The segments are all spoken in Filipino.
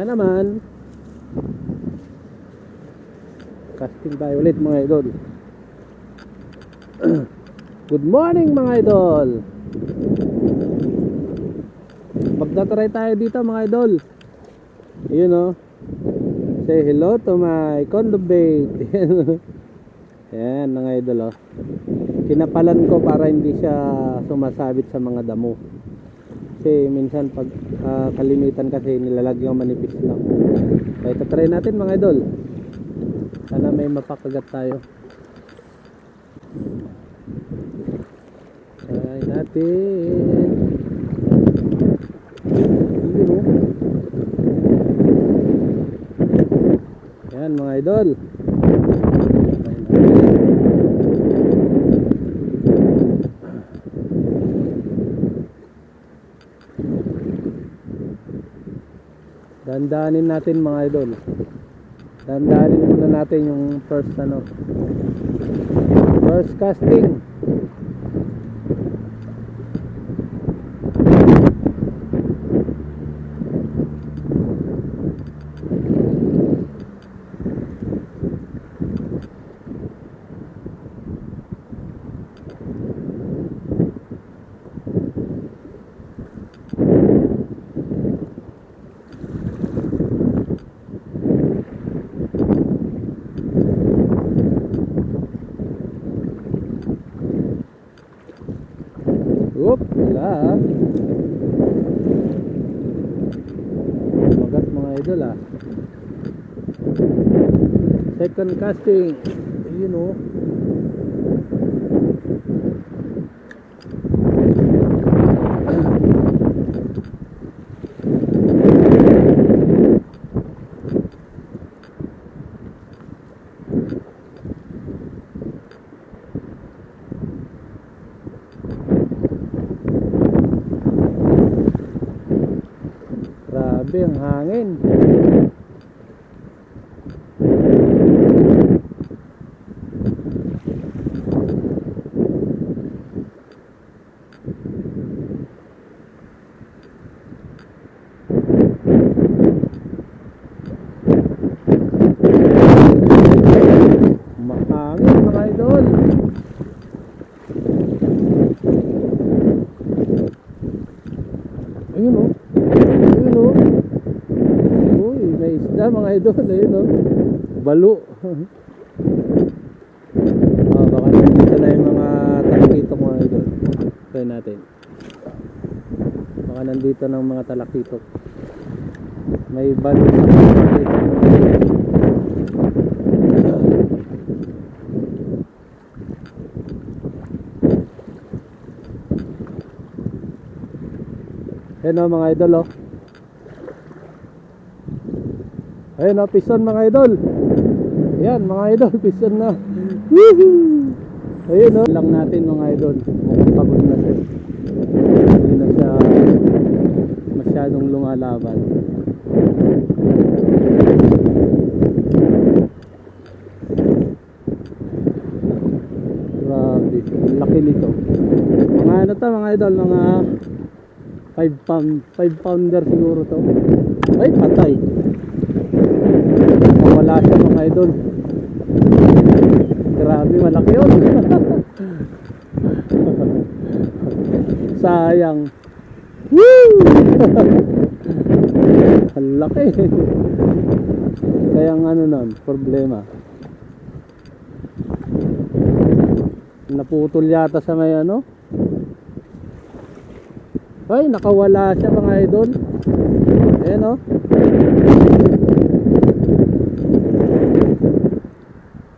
naman. Casting tayo ulit mga idol. Good morning mga idol. Magtatry tayo dito mga idol. Ayun o. Say hello to my condo bait. Ayan mga idol o. Kinapalan ko para hindi siya sumasabit sa mga damo. Kasi minsan pag kalimitan kasi nilalagyan manipis lang. Kaya tatry natin mga idol. Sana may mapakagat tayo. Try natin. Yun o. Ayan mga idol. Dandanin natin mga idol. Dandanin muna natin yung first casting. Oop, wala. Magat mga idol ah. Second casting. Ayun o. Grabe ang hangin. Mahangin mga idol. Ayun o. Mga idol, ayun o. Balo. Baka nandito na yung mga talakitok mga idol. Try natin. Baka nandito ng mga talakitok. May balo sa mga talakitok. Ayun o mga idol o. Ayun o, pison mga idol. Ayan mga idol, pison na. Woohoo! Ayun o, lang natin mga idol. Mukhang pagod na siya. Hindi na siya masyadong lumalaban. Grabe, laki nito. Mga ano to mga idol, mga 5 pounder siguro to. Ay, patay. Wala siya mga idol. Grabe, malaki yun. Sayang. Woo! Ang laki. Kaya ang ano nun, problema. Naputol yata sa may ano. Ay, nakawala siya mga idol. Ayan o.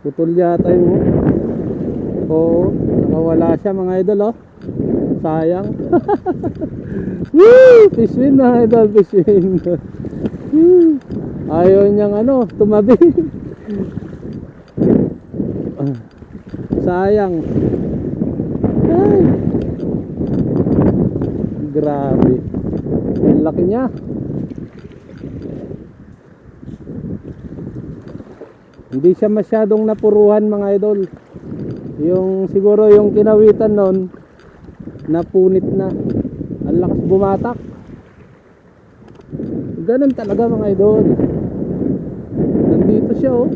Putol yata yung oo, nakawala siya mga idol oh. Sayang. Woo! Fishwin mga idol, fishwin. Ayaw niyang ano, tumabi. Sayang. Ay. Grabe. Ang laki niya. Hindi siya masyadong napuruhan mga idol. Yung siguro yung kinawitan nun napunit na. Ang lakas bumatak. Ganun talaga mga idol. Nandito siya oh.